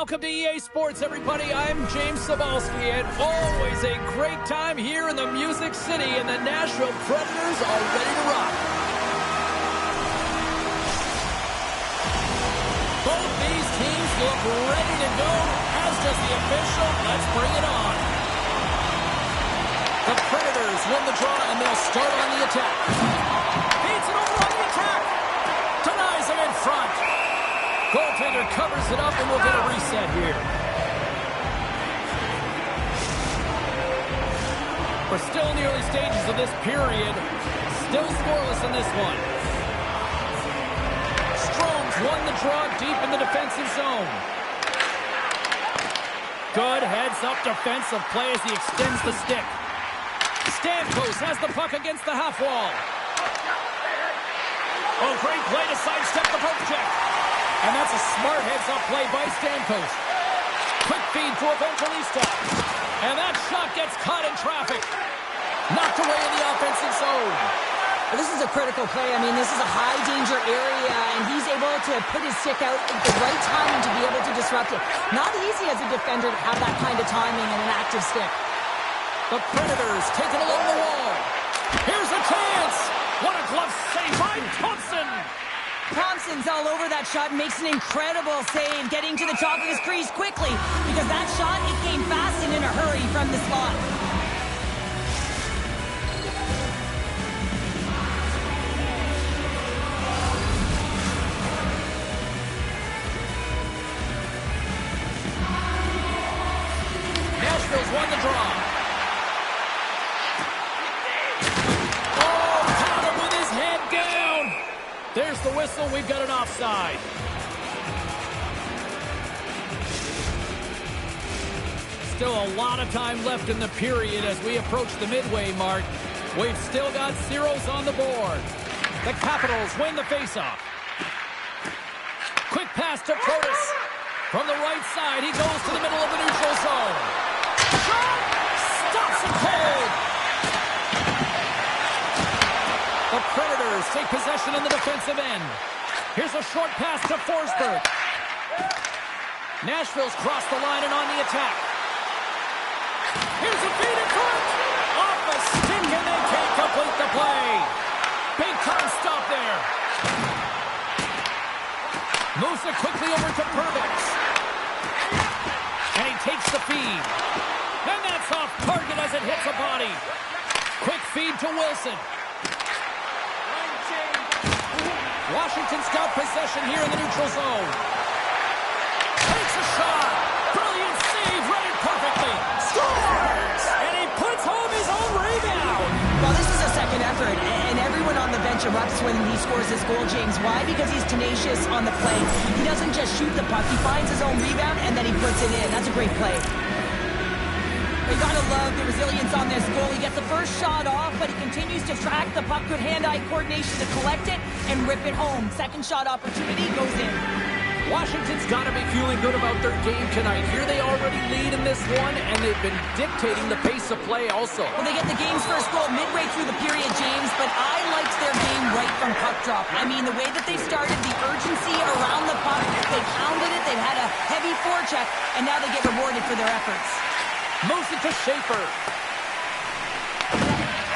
welcome to EA Sports, everybody. I'm James Cebulski, and always a great time here in the Music City, and the Nashville Predators are ready to rock. Both these teams look ready to go, as does the official. Let's bring it on. The Predators win the draw, and they'll start on the attack. Feeds it over on the attack. Denies him in front. Goaltender covers it up, and we'll get a reset here. We're still in the early stages of this period. Still scoreless in this one. Strome's won the draw deep in the defensive zone. Good heads-up defensive play as he extends the stick. Stamkos has the puck against the half wall. Oh, great play to sidestep the poke check. And that's a smart heads-up play by Stamkos. Quick feed to Evangelista. And that shot gets caught in traffic. Knocked away in the offensive zone. Well, this is a critical play. I mean, this is a high-danger area, and he's able to put his stick out at the right timing to be able to disrupt it. Not easy as a defender to have that kind of timing and an active stick. The Predators take it along the wall. Here's a chance. What a glove save by Thompson. Thompson's all over that shot and makes an incredible save, getting to the top of his crease quickly, because that shot, it came fast and in a hurry from the slot. Nashville's won the draw. There's the whistle. We've got an offside. Still a lot of time left in the period as we approach the midway mark. We've still got zeros on the board. The Capitals win the faceoff. Quick pass to Protas. From the right side, he goes to the middle of the neutral zone. Shot! Stops it cold. The Predators take possession in the defensive end. Here's a short pass to Forsberg. Nashville's crossed the line and on the attack. Here's a feed in front. Off a stick, and they can't complete the play. Big time stop there. Moves it quickly over to Pervix. And he takes the feed. And that's off target as it hits a body. Quick feed to Wilson. Washington's got possession here in the neutral zone. Takes a shot. Brilliant save, read it perfectly. Scores! And he puts home his own rebound. Well, this is a second effort, and everyone on the bench erupts when he scores this goal, James. Why? Because he's tenacious on the play. He doesn't just shoot the puck. He finds his own rebound, and then he puts it in. That's a great play. You gotta love the resilience on this goal. He gets the first shot off, but he continues to track the puck. Good hand-eye coordination to collect it and rip it home. Second shot opportunity goes in. Washington's got to be feeling good about their game tonight. Here they already lead in this one, and they've been dictating the pace of play also. Well, they get the game's first goal midway through the period, James, but I liked their game right from puck drop. I mean, the way that they started, the urgency around the puck, they pounded it, they've had a heavy forecheck, and now they get rewarded for their efforts. Moves it to Schaefer.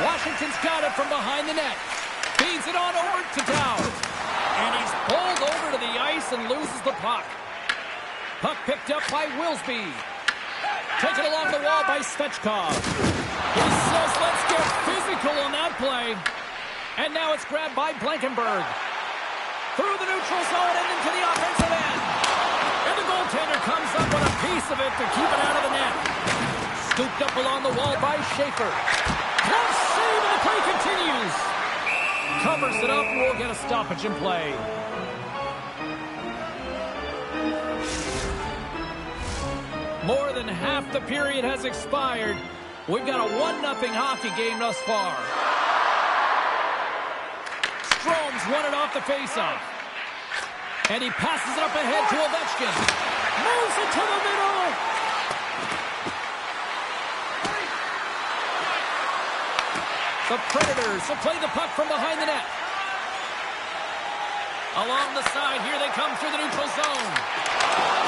Washington's got it from behind the net. Feeds it on over to Dowd. And he's pulled over to the ice and loses the puck. Puck picked up by Wilsby. Taken along the wall by Svechkov. He says, let's get physical on that play. And now it's grabbed by Blankenberg. Through the neutral zone and into the offensive end. And the goaltender comes up with a piece of it to keep it out of the net. Scooped up along the wall by Schaefer. Close save, and the play continues. Covers it up, and we'll get a stoppage in play. More than half the period has expired. We've got a 1-0 hockey game thus far. Strome's won it off the faceoff. And he passes it up ahead to Ovechkin. Moves it to the middle. The Predators will play the puck from behind the net. Along the side, here they come through the neutral zone.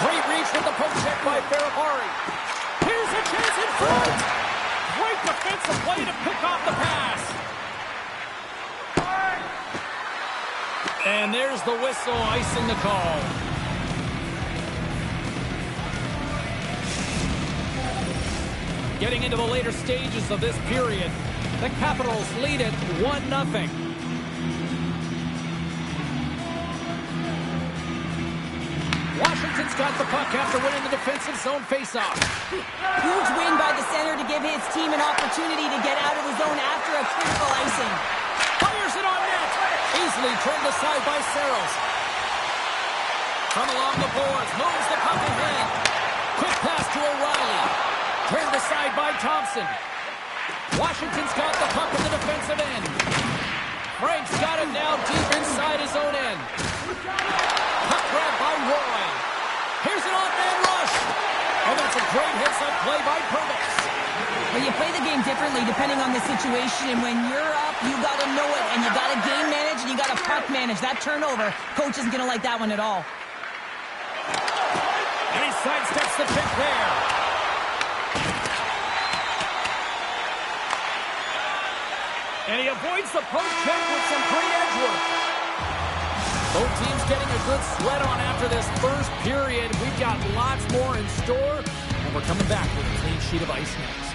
Great reach with the poke check by Ferrari. Here's a chance in front. Great defensive play to pick off the pass. And there's the whistle, icing the call. Getting into the later stages of this period, the Capitals lead it 1-0. Washington's got the puck after winning the defensive zone faceoff. Huge win by the center to give his team an opportunity to get out of the zone after a critical icing. Fires it on net. Easily turned aside by Saros. From along the boards, moves the puck ahead. Quick pass to O'Reilly. Turned aside by Thompson. Washington's got the puck in the defensive end. Frank's got it now deep inside his own end. Puck grab by Roy. Here's an off-man rush. And that's a great hits-up play by Purvis. Well, you play the game differently depending on the situation, and when you're up, you got to know it, and you got to game manage, and you got to puck manage. That turnover, coach isn't going to like that one at all. And he sidesteps the pick there. And he avoids the poke check with some great edge work. Both teams getting a good sweat on after this first period. We've got lots more in store, and we're coming back with a clean sheet of ice next.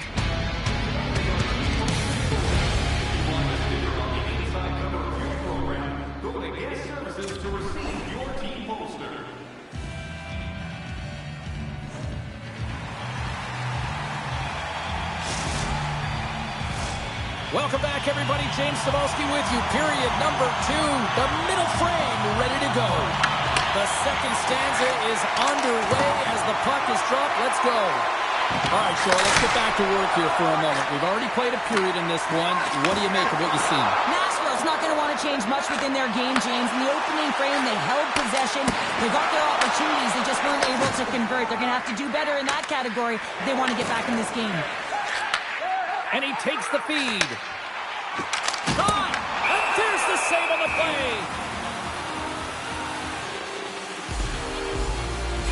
Welcome back, everybody. James Cebulski with you. Period number 2. The middle frame ready to go. The second stanza is underway as the puck is dropped. Let's go. All right, Shore, let's get back to work here for a moment. We've already played a period in this one. What do you make of what you see? Nashville's not going to want to change much within their game, James. In the opening frame, they held possession. They got their opportunities. They just weren't able to convert. They're going to have to do better in that category if they want to get back in this game. And he takes the feed. Gone! And there's the save on the play.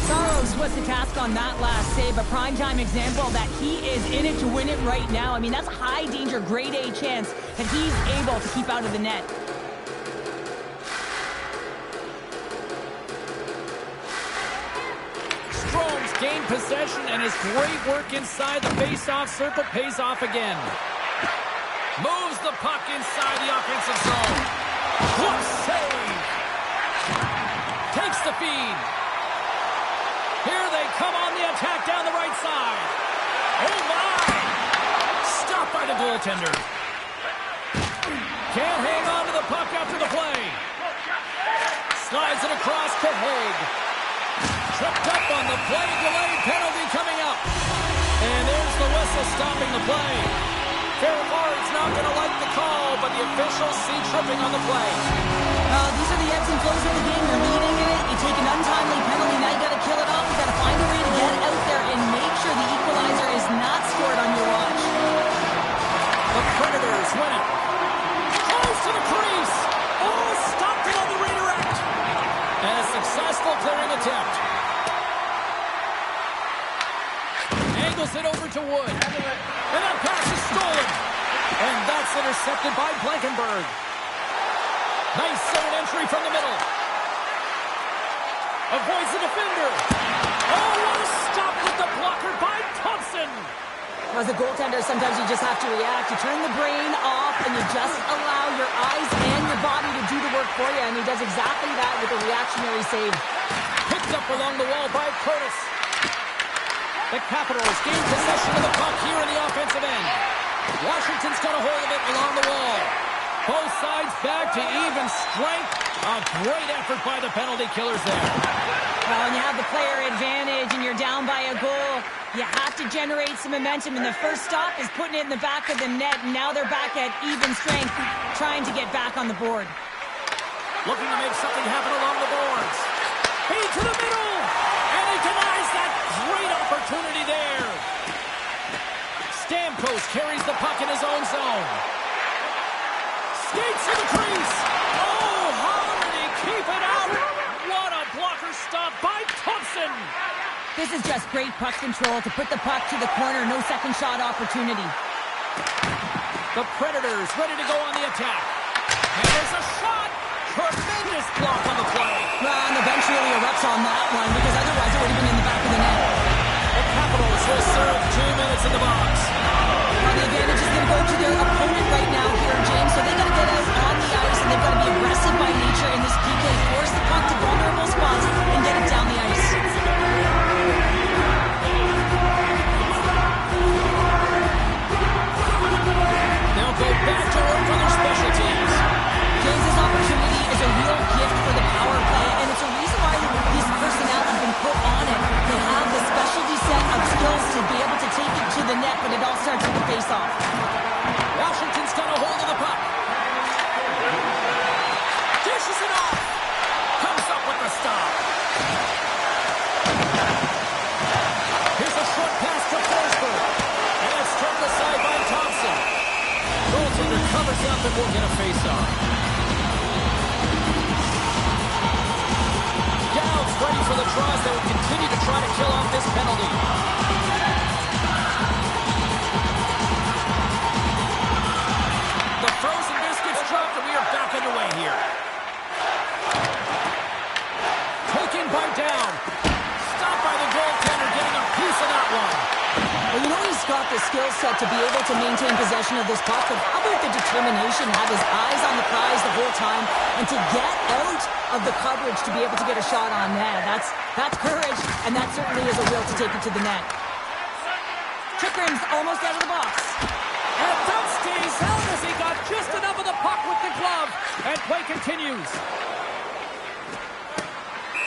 Saros was the task on that last save, a primetime example that he is in it to win it right now. I mean, that's a high-danger, grade A chance that he's able to keep out of the net. Gained possession, and his great work inside the face-off circle pays off again. Moves the puck inside the offensive zone. What save! Takes the feed. Here they come on the attack down the right side. Oh my! Stopped by the goaltender. Can't hang on to the puck after the play. Slides it across to Haig. Tripped up on the play, delayed penalty coming up. And there's the whistle stopping the play. Ferrari's not going to like the call, but the officials see tripping on the play. These are the ebbs and flows of the game. You're leading in it. You take an untimely penalty. Now you got to kill it off. You got to find a way to get out there and make sure the equalizer is not scored on your watch. The Predators win it. Close to the crease. Oh, stopped it on the redirect. And a successful clearing attempt. Angles it over to Wood. And that pass is stolen. And that's intercepted by Blankenberg. Nice zone entry from the middle. Avoids the defender. Oh, what a stop with the blocker by Thompson. As a goaltender, sometimes you just have to react. You turn the brain off and you just allow your eyes and your body to do the work for you. And he does exactly that with a reactionary save. Picked up along the wall by Curtis. The Capitals gain possession of the puck here in the offensive end. Washington's got a hold of it along the wall. Both sides back to even strength. A great effort by the penalty killers there. Well, when you have the player advantage and you're down by a goal, you have to generate some momentum. And the first stop is putting it in the back of the net. And now they're back at even strength, trying to get back on the board. Looking to make something happen along the boards. Feed to the middle. And he denies that great opportunity there. Stamkos carries the puck in his own zone. Skates to the crease. Oh, how did he keep it out? stop by Thompson. This is just great puck control to put the puck to the corner. No second shot opportunity. The Predators ready to go on the attack. And there's a shot. Tremendous block on the play. Well, and the bench really erupts on that one because otherwise it would have been in the back of the net. The Capitals will serve 2 minutes in the box. Well, the advantage is going to go to their opponent right now here, James. So they got to get out on the ice and they've got to be aggressive by nature in this PK. Force the puck to vulnerable spots and get it down the ice. They'll go back to work on their special teams. James's opportunity is a real gift for the power play, and it's a reason why these personnel have been put on it. They have the specialty set of skills to be able to take it to the net, but it all starts with the face-off. Washington's got a hold of the puck. Dishes it off. Comes up with the stop. Here's a short pass to Forsberg. And it's turned aside by Thompson. Goaltender covers up and will get a face-off. Dowd's ready for the draws. They will continue to try to kill off this penalty. The frozen biscuits dropped and we are back underway here. Taken by Down. Stopped by the goaltender, getting a piece of that one. Well, you know he's got the skill set to be able to maintain possession of this puck, but how about the determination, have his eyes on the prize the whole time, and to get out of the coverage to be able to get a shot on net. That's courage, and that certainly is a will to take it to the net. Chikrin's almost out of the box. And that stays out as he got just enough of the puck with the glove. And play continues.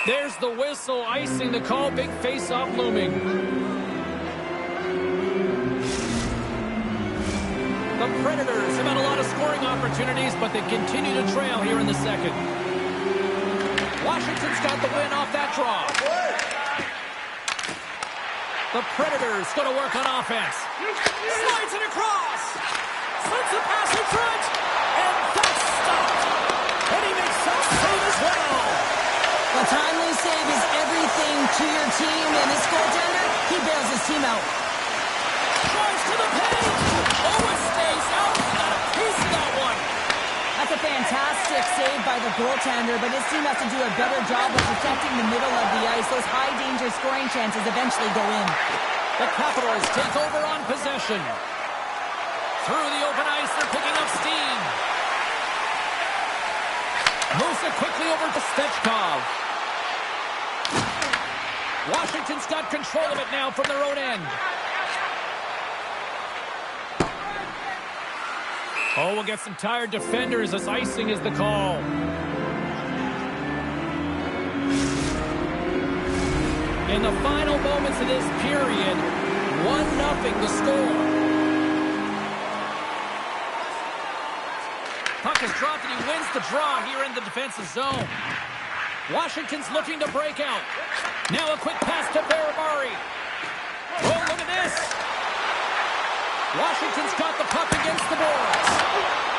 There's the whistle, icing the call, big face-off looming. The Predators have had a lot of scoring opportunities, but they continue to trail here in the second. Washington's got the win off that draw. The Predators going to work on offense. Slides it across. Slips the pass in front. And that's stopped. And he makes that save as well. A timely save is everything to your team, and this goaltender, he bails his team out. Tries to the paint. Oh, it stays out. He got a piece of that one. That's a fantastic save by the goaltender, but his team has to do a better job of protecting the middle of the ice. Those high-danger scoring chances eventually go in. The Capitals take over on possession. Through the open ice, they're picking up steam. Moves it quickly over to Stechkov. Washington's got control of it now from their own end. Oh, we'll get some tired defenders as icing is the call. In the final moments of this period, 1-0 the score. Puck is dropped and he wins the draw here in the defensive zone. Washington's looking to break out. Now a quick pass to Barabari. Oh, look at this. Washington's got the puck against the boards.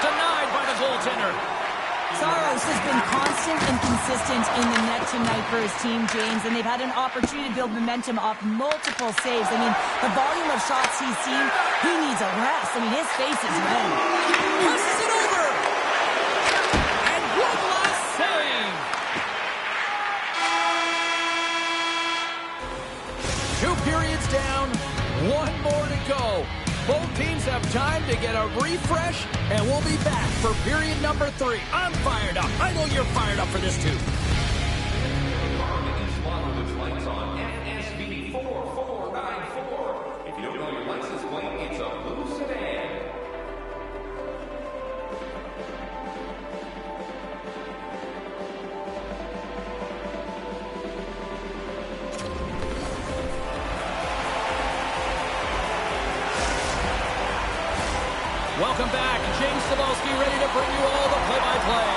Denied by the goaltender. Saros has been constant and consistent in the net tonight for his team, James, and they've had an opportunity to build momentum off multiple saves. I mean, the volume of shots he's seen, he needs a rest. I mean, his face is red. Passes it over. And one last save. 2 periods down, 1 more to go. Both teams have time to get a refresh, and we'll be back for period number 3. I'm fired up. I know you're fired up for this, too. NSV 4494. If you don't know your license plate, it's a blue sedan. Welcome back. James Cebulski ready to bring you all the play-by-play.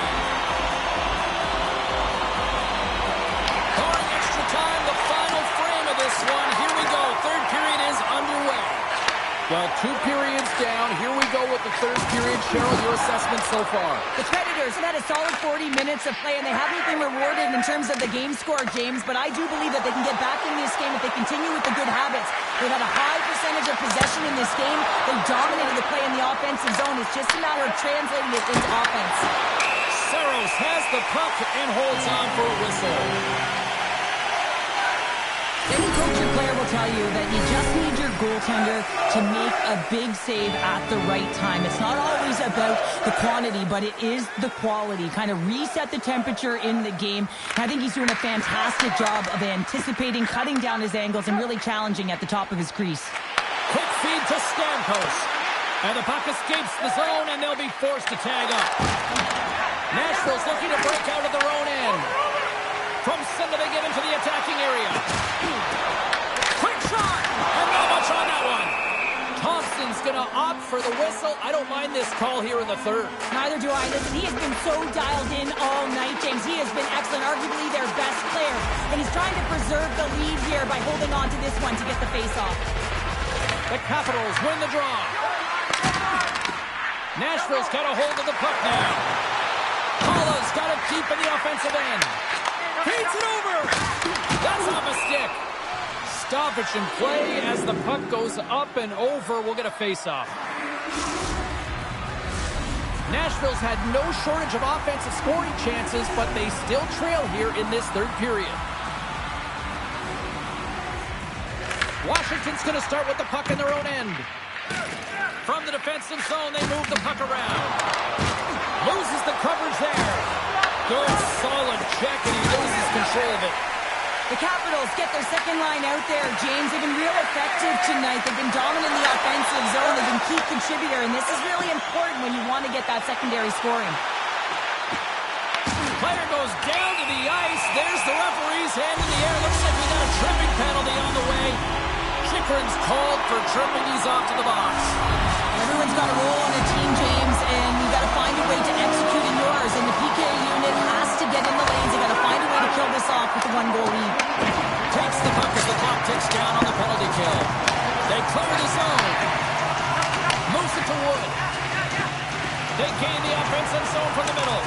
Barring extra time, the final frame of this one. Here we go. Third period is underway. Well, 2 periods down. Here we go with the third period. Cheryl, your assessment so far? The Predators have had a solid 40 minutes of play, and they haven't been rewarded in terms of the game score, James, but I do believe that they can get back in this game if they continue with the good habits. They've had a high percentage of possession in this game. They dominated the play in the offensive zone. It's just a matter of translating it into offense. Saros has the puck and holds on for a whistle. Any coach or player will tell you that you just need your goaltender to make a big save at the right time. It's not always about the quantity, but it is the quality. Kind of reset the temperature in the game. And I think he's doing a fantastic job of anticipating, cutting down his angles, and really challenging at the top of his crease. Quick feed to Stamkos. And the puck escapes the zone, and they'll be forced to tag up. Nashville's looking to break out of their own end. From center, they get into the attacking area. Quick shot! And not much on that one. Thompson's going to opt for the whistle. I don't mind this call here in the third. Neither do I. Listen, he has been so dialed in all night, James. He has been excellent, arguably their best player. And he's trying to preserve the lead here by holding on to this one to get the face-off. The Capitals win the draw. Nashville's got a hold of the puck now. Paula's got it deep in the offensive end. Feeds it over. That's off a stick. Stoppage in play as the puck goes up and over. We'll get a face-off. Nashville's had no shortage of offensive scoring chances, but they still trail here in this third period. Washington's going to start with the puck in their own end. From the defensive zone, they move the puck around. Loses the coverage there. Good, solid check, and he loses control of it. The Capitals get their second line out there, James. They've been real effective tonight. They've been dominant in the offensive zone. They've been key contributor, and this is really important when you want to get that secondary scoring. Player goes down to the ice. There's the referee's hand in the air. Looks like we got a tripping penalty on the way. Chikrin's called for tripping. He's off to the box. Everyone's got a role on a team, James, and you got to find a way to execute in yours. And the PK unit has to get in the lanes. They got to find a way to kill this off with a 1-goal lead. Takes the puck as the clock ticks down on the penalty kill. They clear the zone. Moves it to Wood. They gain the offensive zone from the middle.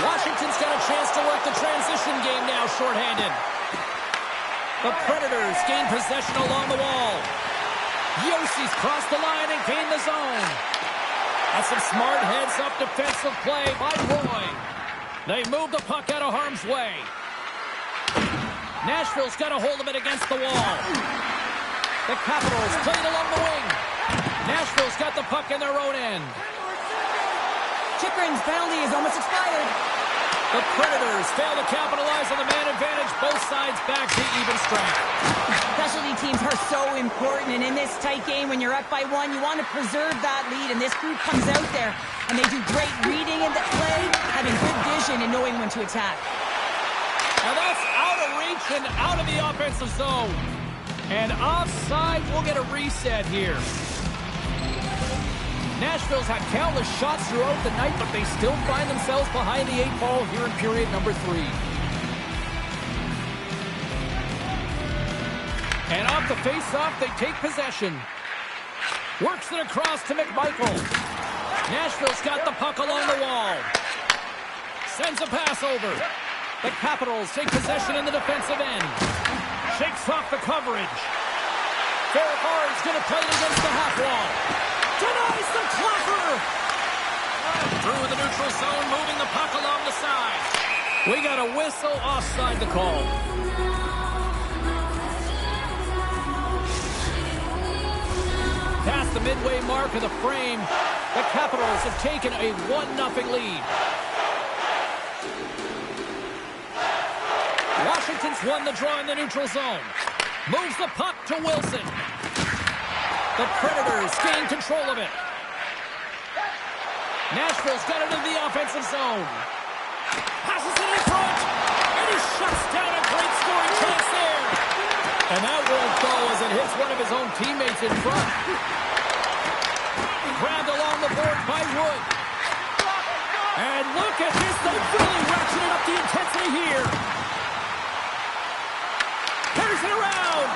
Washington's got a chance to work the transition game now, shorthanded. The Predators gain possession along the wall. Yossi's crossed the line and gained the zone. That's some smart heads-up defensive play by Roy. They move the puck out of harm's way. Nashville's got a hold of it against the wall. The Capitals play it along the wing. Nashville's got the puck in their own end. Chikrin's penalty is almost expired. The Predators fail to capitalize on the man advantage. Both sides back to even strength. Specialty teams are so important, and in this tight game, when you're up by 1, you want to preserve that lead, and this group comes out there, and they do great reading in the play, having good vision and knowing when to attack. Now that's out of reach and out of the offensive zone. And offside, we'll get a reset here. Nashville's had countless shots throughout the night, but they still find themselves behind the 8 ball here in period number 3. And off the face-off, they take possession. Works it across to McMichael. Nashville's got the puck along the wall. Sends a pass over. The Capitals take possession in the defensive end. Shakes off the coverage. Ferrari's going to play it against the half wall. Denies the clubber! Through the neutral zone, moving the puck along the side. We got a whistle offside the call. Past the midway mark of the frame, the Capitals have taken a 1-0 lead. Washington's won the draw in the neutral zone. Moves the puck to Wilson. The Predators gain control of it. Nashville's got it in the offensive zone. Passes it in front. And he shuts down a great scoring chance there. And that won't go as it hits one of his own teammates in front. Grabbed along the board by Wood. And look at this. They've really ratcheted up the intensity here. Carries it around.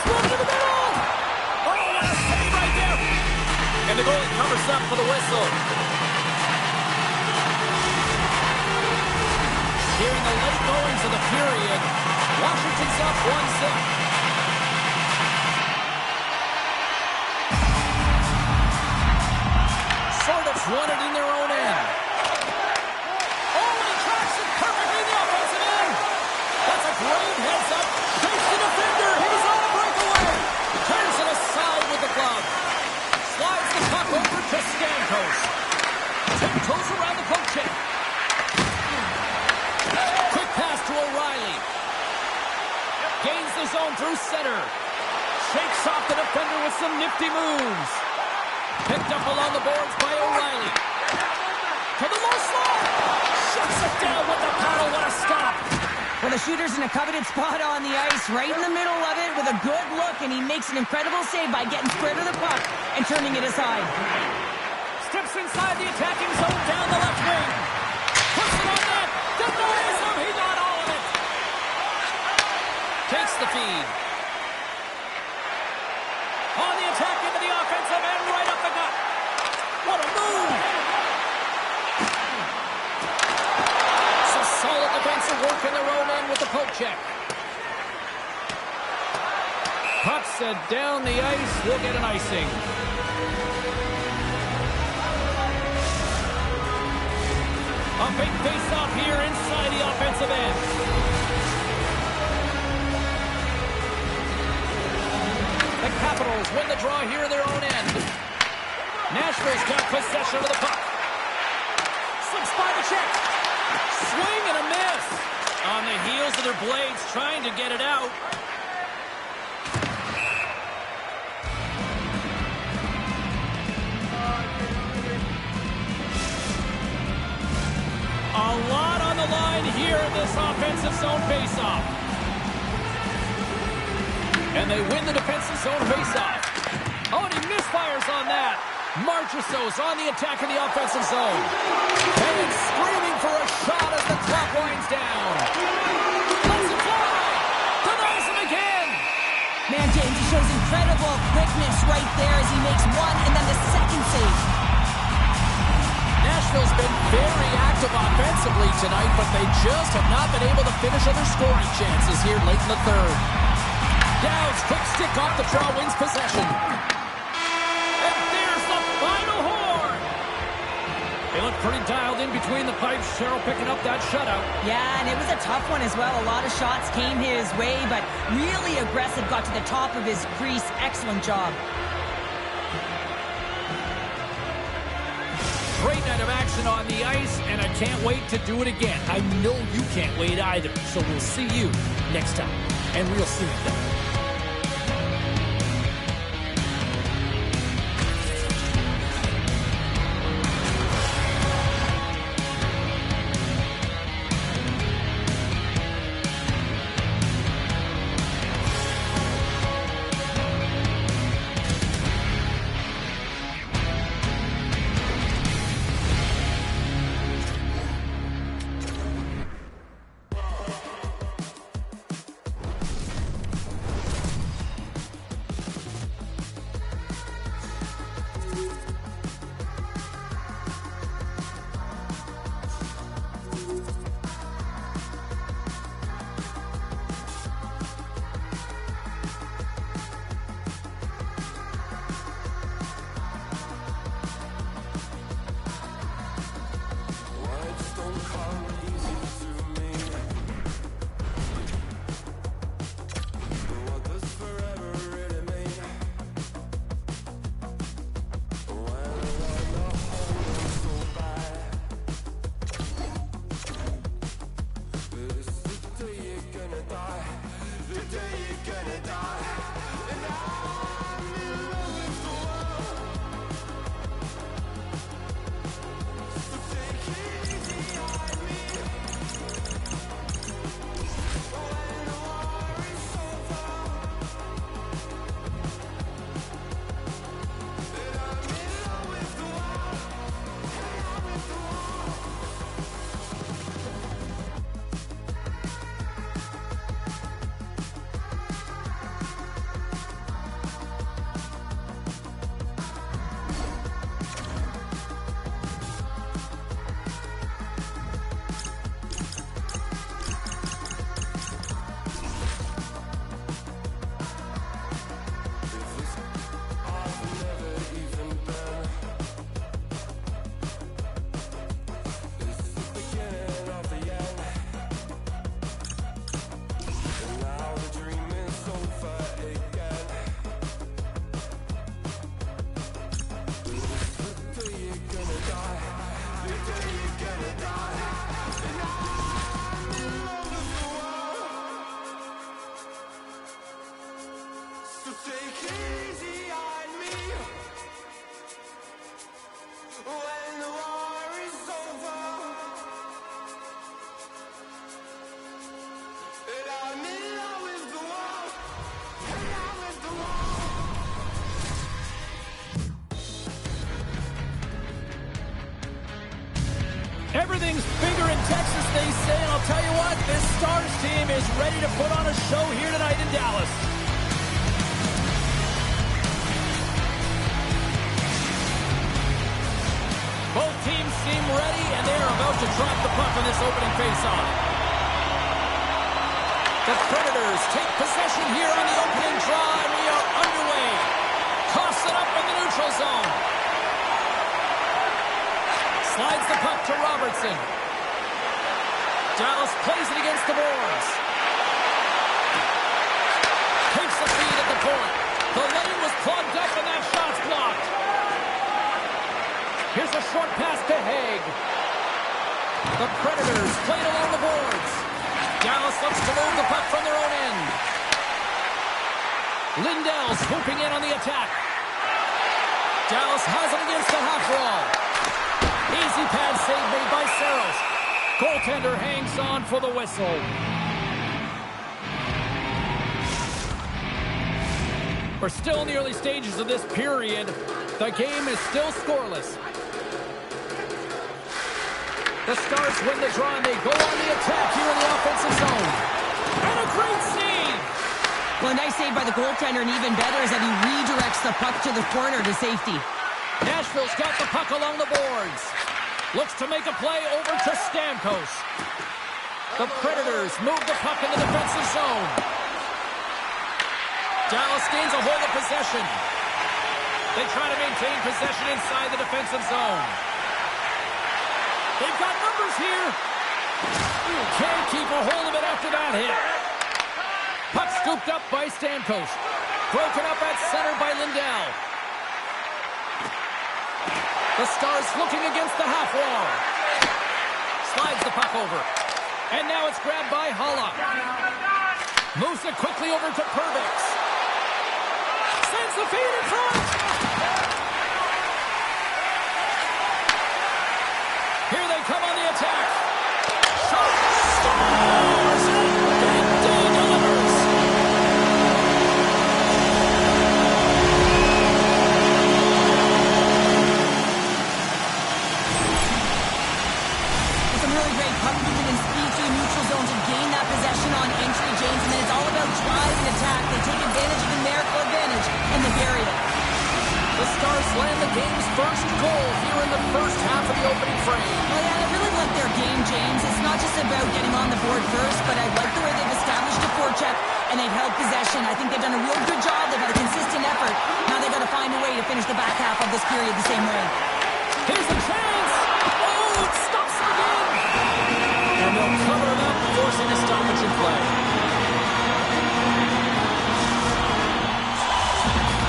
one to the middle. Oh, what a save right there. And the goalie covers up for the whistle. During the late goings of the period, Washington's up 1-0. Sort of won it in their own end. Oh, and he tracks it perfectly in the offensive end. That's a great heads-up. Takes the defender. He's on a breakaway. Turns it aside with the glove. Slides the puck over to Stamkos. Tiptoes around the poke check. Quick pass to O'Reilly. Gains the zone through center. Shakes off the defender with some nifty moves. Picked up along the boards by O'Reilly. To the low slot. Shuts it down with the paddle. What a stop. Well, the shooter's in a coveted spot on the ice, right in the middle of it with a good look, and he makes an incredible save by getting square to the puck and turning it aside. Steps inside the attacking zone down the left wing. Puts it on net. Denies him. He got all of it. Takes the feed. On the attack into the offensive end, right up the gut. What a move! Some solid defensive work in their own end with the poke check. Puck set down the ice. We'll get an icing. A big face-off here inside the offensive end. The Capitals win the draw here in their own end. Nashville's got possession of the puck. Slips by the check. Swing and a miss. On the heels of their blades, trying to get it out. A lot on the line here in this offensive zone faceoff. And they win the defensive zone faceoff. Oh, and he misfires on that. Marchessault's on the attack in the offensive zone. And screaming for a shot as the clock winds down. Lets it fly. Denies him again. Man, James, he shows incredible quickness right there as he makes one and then the second save. Nashville's been very active offensively tonight, but they just have not been able to finish on their scoring chances here late in the third. Dowd's quick stick off the draw wins possession. And there's the final horn. They look pretty dialed in between the pipes. Cheryl picking up that shutout. Yeah, and it was a tough one as well. A lot of shots came his way, but really aggressive, got to the top of his crease. Excellent job. Great night of action on the ice, and I can't wait to do it again. I know you can't wait either, so we'll see you next time. And we'll see you then. Everything's bigger in Texas, they say, and I'll tell you what, this Stars team is ready to put on a show here tonight in Dallas. Both teams seem ready, and they are about to drop the puck on this opening faceoff. The Predators take possession here on the opening draw, and we are underway. Toss it up in the neutral zone. Slides the puck to Robertson. Dallas plays it against the boards. Takes the feed at the point. The lane was plugged up, and that shot's blocked. Here's a short pass to Haig. The Predators played along the boards. Dallas looks to move the puck from their own end. Lindell swooping in on the attack. Dallas has it against the half wall. Easy pad save made by Saros. Goaltender hangs on for the whistle. We're still in the early stages of this period. The game is still scoreless. The Stars win the draw, and they go on the attack here in the offensive zone. And a great save! Well, a nice save by the goaltender, and even better is that he redirects the puck to the corner to safety. Nashville's got the puck along the boards. Looks to make a play over to Stamkos. The Predators move the puck in the defensive zone. Dallas gains a hold of possession. They try to maintain possession inside the defensive zone. They've got numbers here. Can't keep a hold of it after that hit. Puck scooped up by Stamkos. Broken up at center by Lindell. The Stars looking against the half wall. Slides the puck over. And now it's grabbed by Holla. Moves it quickly over to Pervix. Sends the feed in front. Here they come on the attack. Shot. Stars. Big D delivers. With some really great puck movement and speed through the neutral zone to gain that possession on entry, James, and then it's all about drive and attack. They take advantage of the numerical advantage, and they bury it. The Stars land the game's first goal here in the first half of the opening frame. Well, yeah, I really like their game, James. It's not just about getting on the board first, but I like the way they've established a forecheck and they've held possession. I think they've done a real good job. They've had a consistent effort. Now they've got to find a way to finish the back half of this period the same way. Here's a chance. Oh, it stops again. And they'll cover it up, forcing a stoppage in play.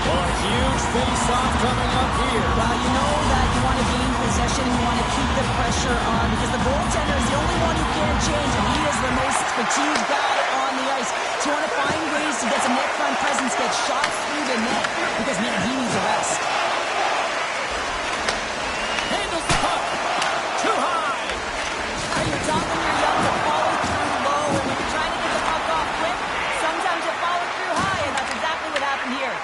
Well, a huge face-off coming up here. Well, you know that you want to gain possession and you want to keep the pressure on because the goaltender is the only one who can't change, and he is the most fatigued guy on the ice. So you want to find ways to get some net front presence, get shots through the net, because, man, he needs a rest. Handles the puck. Too high. You're taught when you're young to follow through low, and when you're trying to get the puck off quick, sometimes you follow through high, and that's exactly what happened here.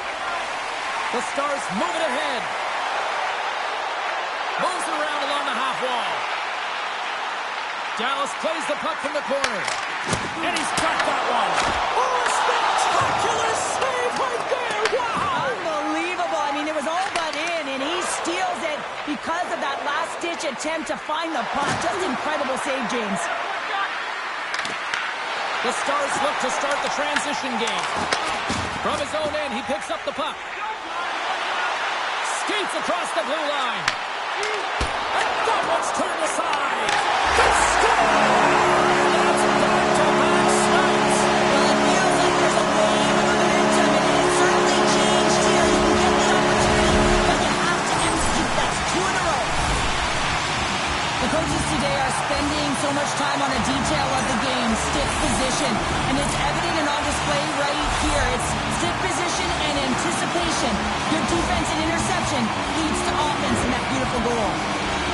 The Stars move it ahead. Moves it around along the half wall. Dallas plays the puck from the corner. And he's got that one. Oh, a spectacular save right there. Wow. Unbelievable. I mean, it was all but in, and he steals it because of that last-ditch attempt to find the puck. Just incredible save, James. The Stars look to start the transition game. From his own end, he picks up the puck. Skates across the blue line. And that one's turned aside. They score! That's back-to-back snipes. Well, it feels like there's a wave of momentum, and it certainly changed here. You can get the opportunity, but you have to execute. That's 2 in a row. The coaches today are spending so much time on a detail of the game, stick position, and it's evident and on display right here. It's stick position and anticipation. Good defense and interception leads to offense in that beautiful goal.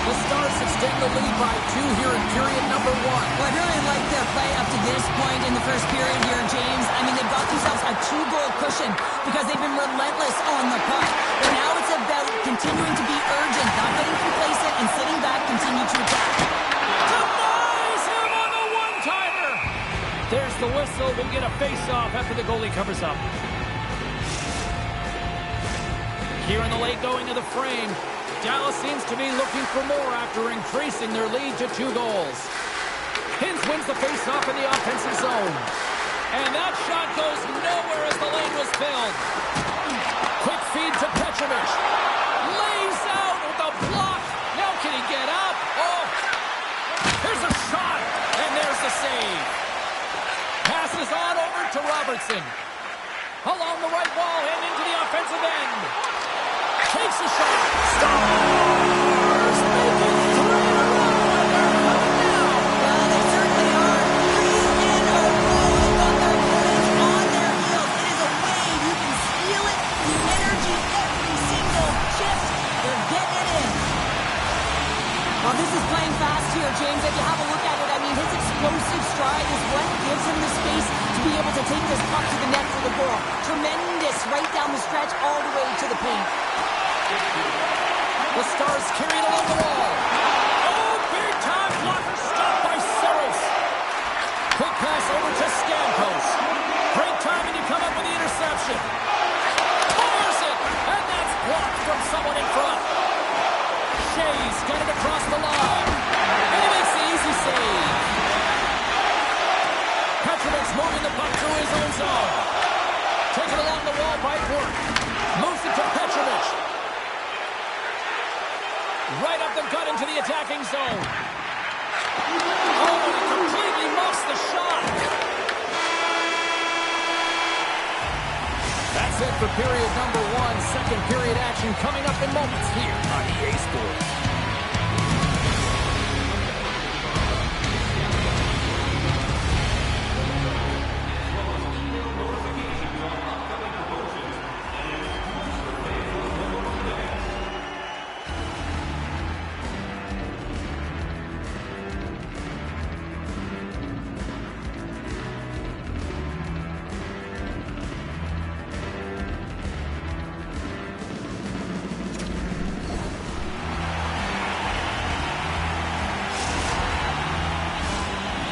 The Stars extend the lead by 2 here in period number 1. Well, I really like their play up to this point in the first period here, James. I mean, they've got themselves a 2-goal cushion because they've been relentless on the puck. But now it's about continuing to be urgent, not getting complacent, and sitting back, continue to attack. whistle, we'll get a face-off after the goalie covers up. Here in the late going of the frame, Dallas seems to be looking for more after increasing their lead to 2 goals. Hins wins the face-off in the offensive zone. And that shot goes nowhere as the lane was filled. Quick feed to Petrovic. Lays out with a block. Now can he get up? Oh! Here's a shot. And there's the save. Passes on over to Robertson. Along the right wall and into the offensive end. Takes a shot. Stars make it 3 in a row. And they're coming now. Well, they certainly are. 3 in a row. They've got their opponents on their heels. It is a wave. You can feel it. The energy every single shift. They're getting it in. Well, this is playing fast here, James. If you have a look at it, I mean, his explosive stride is what gives him the space to be able to take this puck to the net for the goal. Tremendous right down the stretch all the way to the paint. The Stars carry it along the wall. Oh, big time blocker stopped by Saros. Quick pass over to Stamkos. Great timing to come up with the interception. Fires it, and that's blocked from someone in front. Shea's got it across the line. And he makes the easy save. Petrovic's moving the puck through his own zone. Taken along the wall by Bork. Moves it to Petrovic. Right up the gut into the attacking zone. Oh, he completely muffs the shot. That's it for period number 1. Second period action coming up in moments here on EA Sports.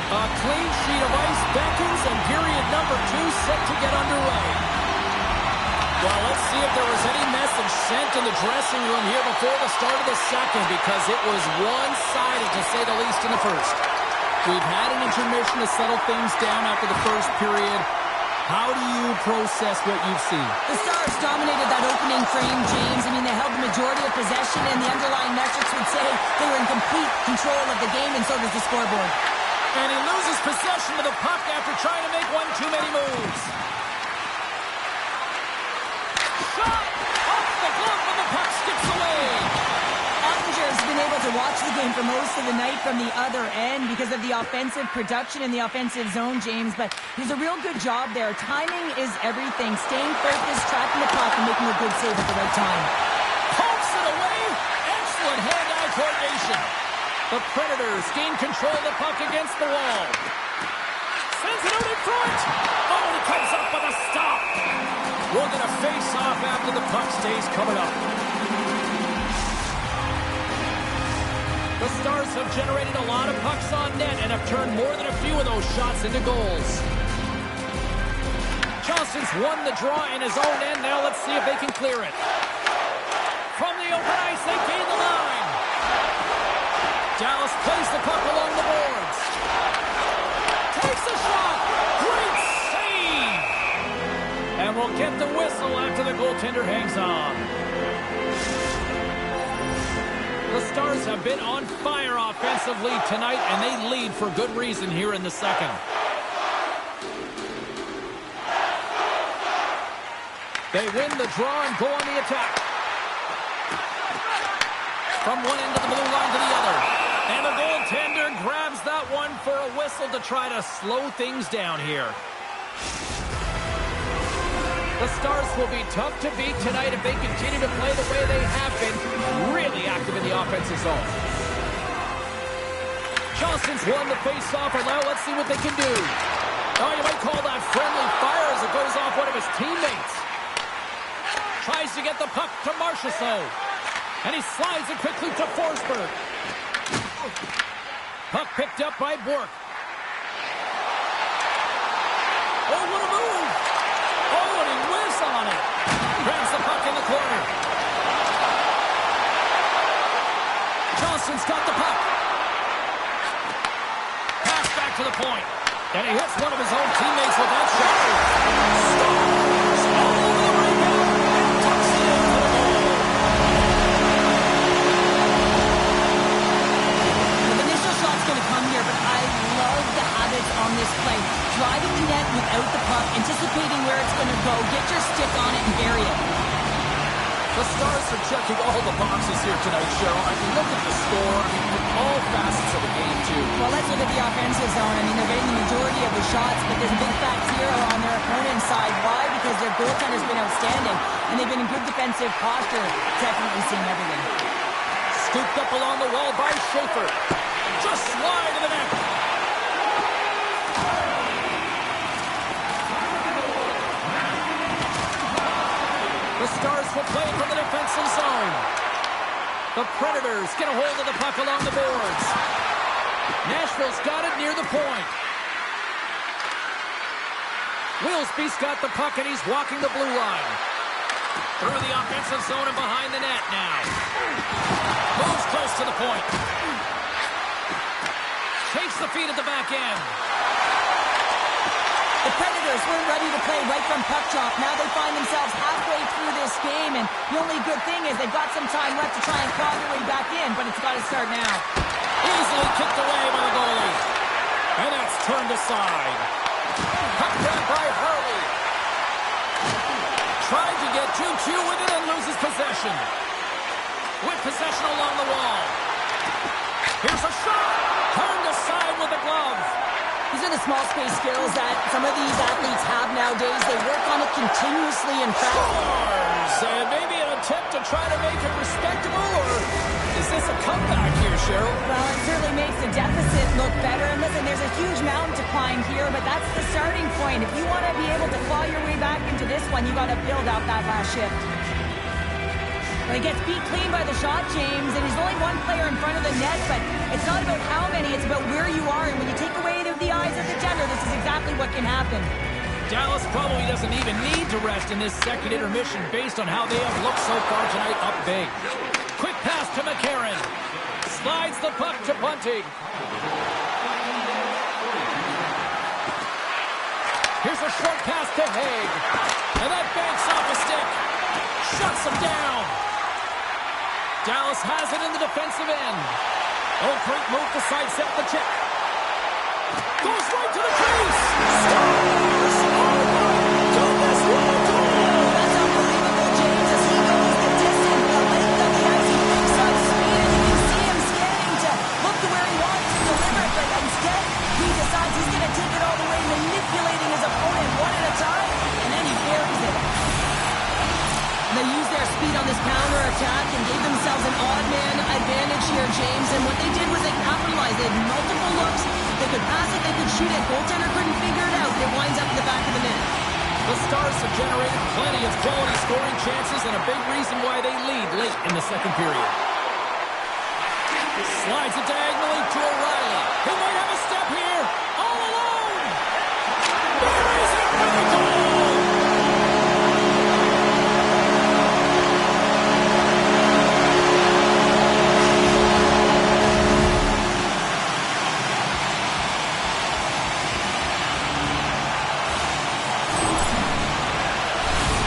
A clean sheet of ice beckons, and period number 2 set to get underway. Well, let's see if there was any message sent in the dressing room here before the start of the second, because it was one-sided, to say the least, in the first. We've had an intermission to settle things down after the first period. How do you process what you've seen? The Stars dominated that opening frame, James. I mean, they held the majority of possession, and the underlying metrics would say they were in complete control of the game, and so does the scoreboard. And he loses possession of the puck after trying to make one too many moves. Shot! Off the glove, and the puck skips away. Ottinger's been able to watch the game for most of the night from the other end because of the offensive production in the offensive zone, James. But he's a real good job there. Timing is everything. Staying focused, tracking the puck, and making a good save at the right time. Pumps it away. Excellent hand-eye coordination. The Predators gain control of the puck against the wall. Sends it out in front. Oh, and he comes up with a stop. We'll get a face-off after the puck stays covered up. The Stars have generated a lot of pucks on net and have turned more than a few of those shots into goals. Johnson's won the draw in his own end. Now let's see if they can clear it. From the open ice, they gain the line. Dallas plays the puck along the boards. Takes a shot. Great save. And we'll get the whistle after the goaltender hangs on. The Stars have been on fire offensively tonight, and they lead for good reason here in the second. They win the draw and go on the attack. From one end of the blue line to the other. And the goaltender grabs that one for a whistle to try to slow things down here. The Stars will be tough to beat tonight if they continue to play the way they have been, really active in the offensive zone. Johnson's won the face-off, and now let's see what they can do. Oh, you might call that friendly fire as it goes off one of his teammates. Tries to get the puck to Marchessault. And he slides it quickly to Forsberg. Puck picked up by Bork. Oh, what a move! Oh, and he whiffs on it. Grabs the puck in the corner. Johnson's got the puck. Pass back to the point. And he hits one of his own teammates with that shot. Stars all over the rebound and tucks it in for the goal. The initial shot's going to come here, but I love the habits on this play. Driving the net without the puck, anticipating where it's going to go, get your stick on it and bury it. The Stars are checking all the boxes here tonight, Cheryl. I mean, look at the score. I mean, all facets of the game, too. Well, let's look at the offensive zone. I mean, they're getting the majority of the shots, but there's a big fat zero on their opponent's side. Why? Because their goaltender's been outstanding, and they've been in good defensive posture. Definitely seeing everything. Scooped up along the wall by Schaefer. Just slide to the net. The Stars will play from the defensive zone. The Predators get a hold of the puck along the boards. Nashville's got it near the point. Wilsby's got the puck and he's walking the blue line. Through the offensive zone and behind the net now. Moves close to the point. Takes the feed at the back end. The Predators weren't ready to play right from puck drop. Now they find themselves halfway through this game, and the only good thing is they've got some time left to try and claw their way back in, but it's got to start now. Easily kicked away by the goalie. And that's turned aside. Puck down by Hurley. Tried to get 2-2 with it and loses possession. With possession along the wall. Here's a shot. Turned aside with the glove. These are the small space skills that some of these athletes have nowadays. They work on it continuously in practice. Scores! And maybe an attempt to try to make it respectable, or is this a comeback here, Cheryl? Well, it certainly makes the deficit look better. And listen, there's a huge mountain to climb here, but that's the starting point. If you want to be able to claw your way back into this one, you got to build out that last shift. Well, he gets beat clean by the shot, James, and he's only one player in front of the net, but it's not about how many, it's about where you are, and when you take away the eyes of the defender, this is exactly what can happen. Dallas probably doesn't even need to rest in this second intermission based on how they have looked so far tonight up big. Quick pass to McCarron. Slides the puck to Bunting. Here's a short pass to Haig. And that banks off a stick. Shuts him down. Dallas has it in the defensive end. Oh, great move to sidestep the check. Goes right to the crease. Stars! Oh, my goodness, what a goal! That's unbelievable, James, as he goes the distance, the length of the ice. He picks up speed, and you can see him scanning to look to where he wants to deliver it, but instead, he decides he's going to take it all the way, manipulating his opponent one at a time, and then he buries it. They used their speed on this counter-attack and gave themselves an odd-man advantage here, James. And what they did was they capitalized. They had multiple looks. They could pass it, they could shoot it. Goaltender couldn't figure it out. It winds up in the back of the net. The Stars have generated plenty of quality scoring chances and a big reason why they lead late in the second period. Slides it diagonally to O'Reilly. He might have a step here. All alone. Buries it with a goal.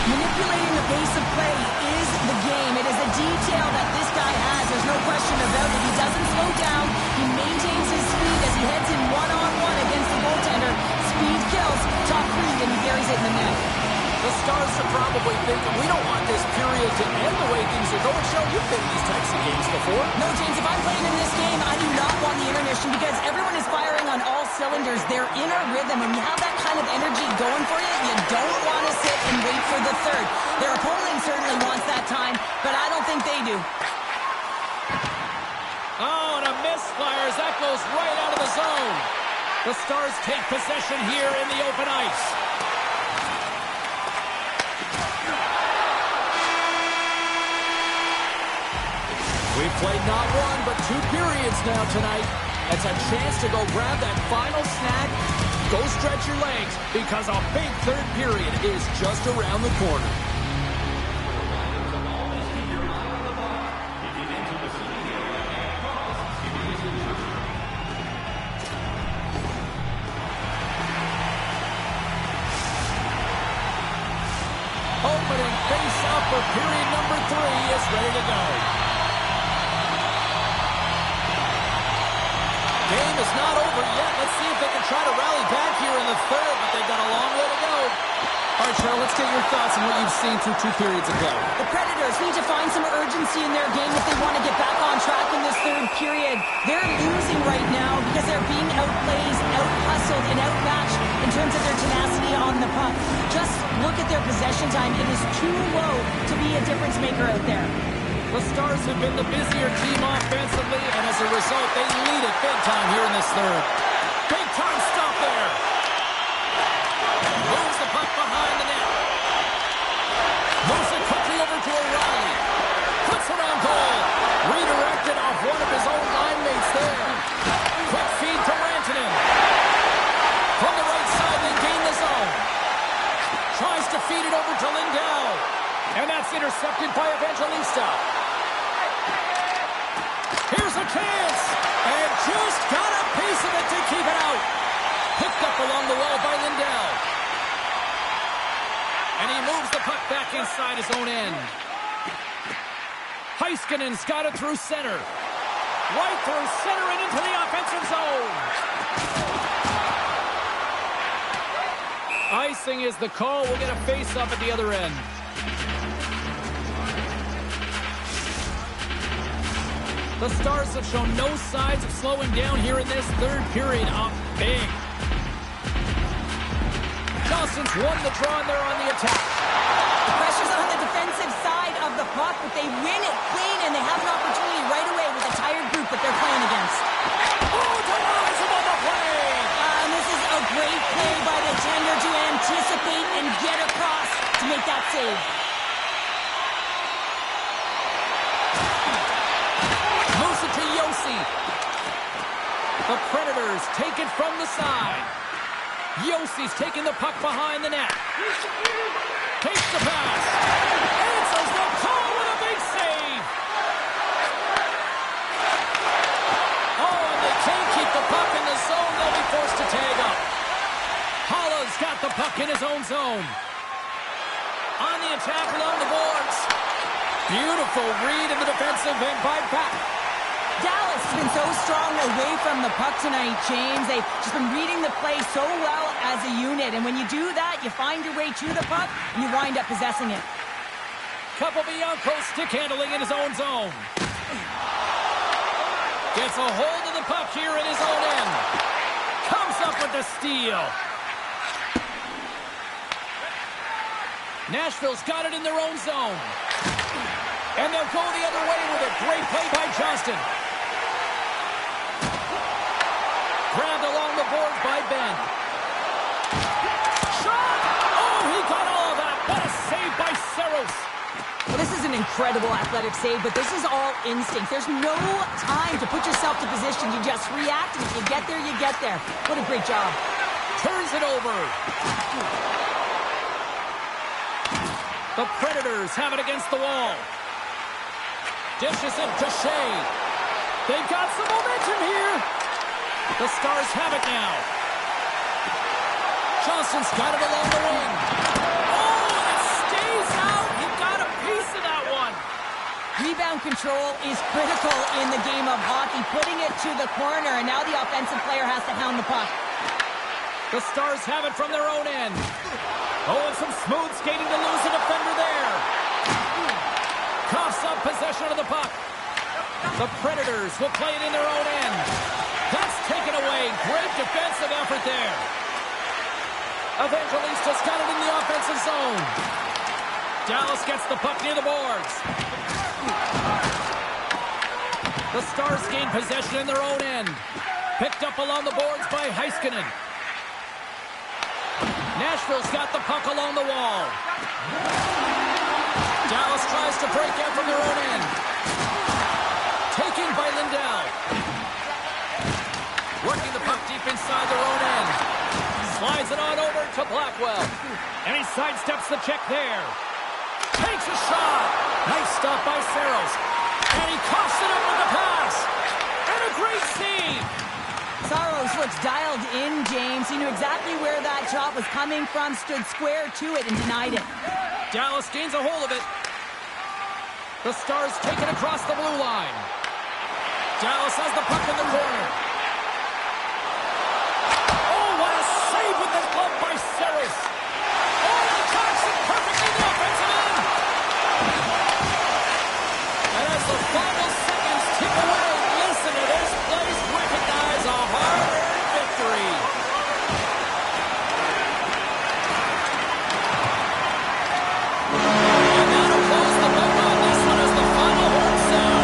Manipulating the pace of play is the game. It is a detail that this guy has. There's no question about it. He doesn't slow down. He maintains his speed as he heads in one-on-one against the goaltender. Speed kills. Top three, and he buries it in the net. The Stars are probably thinking, we don't want this period to end the way things are going. Cheryl, you've been in these types of games before. No, James, if I'm playing in this game, I do not want the intermission because everyone is firing on all cylinders. They're in a rhythm. When you have that kind of energy going for you, you don't want to sit and wait for the third. Their opponent certainly wants that time, but I don't think they do. Oh, and a misfire as that goes right out of the zone. The Stars take possession here in the open ice. We've played not one, but two periods now tonight. It's a chance to go grab that final snack. Go stretch your legs because a big third period is just around the corner. Opening face-off for period number 3 is ready to go. Game is not over yet. Let's see if they can try to rally back here in the third, but they've got a long way to go. All right, Cheryl, let's get your thoughts on what you've seen through 2 periods of play. The Predators need to find some urgency in their game if they want to get back on track in this third period. They're losing right now because they're being outplayed, out-hustled, and outmatched in terms of their tenacity on the puck. Just look at their possession time. It is too low to be a difference maker out there. The Stars have been the busier team offensively, and as a result, they lead it big time here in this third. Big time stop there. Moves the puck behind the net. Moves it quickly over to O'Reilly. Puts it on goal. Redirected off one of his own line mates there. Quick feed to Rantanen. From the right side, they gain the zone. Tries to feed it over to Lindell. And that's intercepted by Evangelista. Here's a chance. And just got a piece of it to keep it out. Picked up along the wall by Lindell. And he moves the puck back inside his own end. Heiskanen's got it through center. Right through center and into the offensive zone. Icing is the call. We'll get a face-up at the other end. The Stars have shown no signs of slowing down here in this third period. Up big. Johnson's won the draw and they're on the attack. The pressure's on the defensive side of the puck, but they win it clean and they have an opportunity right away with a tired group that they're playing against. Oh, denies him on the play! And this is a great play by the tender to anticipate and get across to make that save. The Predators take it from the side. Yossi's taking the puck behind the net. Takes the pass. Answers the call with a big save. Oh, and they can't keep the puck in the zone. They'll be forced to tag up. Holla's got the puck in his own zone. On the attack along the boards. Beautiful read in the defensive end by Pat. Dallas has been so strong away from the puck tonight, James. They've just been reading the play so well as a unit. And when you do that, you find your way to the puck, and you wind up possessing it. Capobianco stick handling in his own zone. Gets a hold of the puck here in his own end. Comes up with the steal. Nashville's got it in their own zone. And they'll go the other way with a great play by Johnston. Grabbed along the boards by Ben. Shot! Oh, he got all of that. What a save by Saros. Well, this is an incredible athletic save, but this is all instinct. There's no time to put yourself to position. You just react, and if you get there, you get there. What a great job. Turns it over. The Predators have it against the wall. Dishes it to Shea. They've got some momentum here. The Stars have it now. Johnson's got it along the wing. Oh, and it stays out. He got a piece of that one. Rebound control is critical in the game of hockey. Putting it to the corner, and now the offensive player has to hound the puck. The Stars have it from their own end. Oh, and some smooth skating to lose a defender there. Coughs up possession of the puck. The Predators will play it in their own end. That's taken away. Great defensive effort there. Evangelista's got it in the offensive zone. Dallas gets the puck near the boards. The Stars gain possession in their own end. Picked up along the boards by Heiskanen. Nashville's got the puck along the wall. Dallas tries to break out from their own end. Taken by Lindell. Working the puck deep inside their own end. Slides it on over to Blackwell. And he sidesteps the check there. Takes a shot. Nice stop by Saros. And he coughs it up with the pass. And a great save. Saros looks dialed in, James. He knew exactly where that shot was coming from, stood square to it, and denied it. Dallas gains a hold of it. The Stars take it across the blue line. Dallas has the puck in the corner.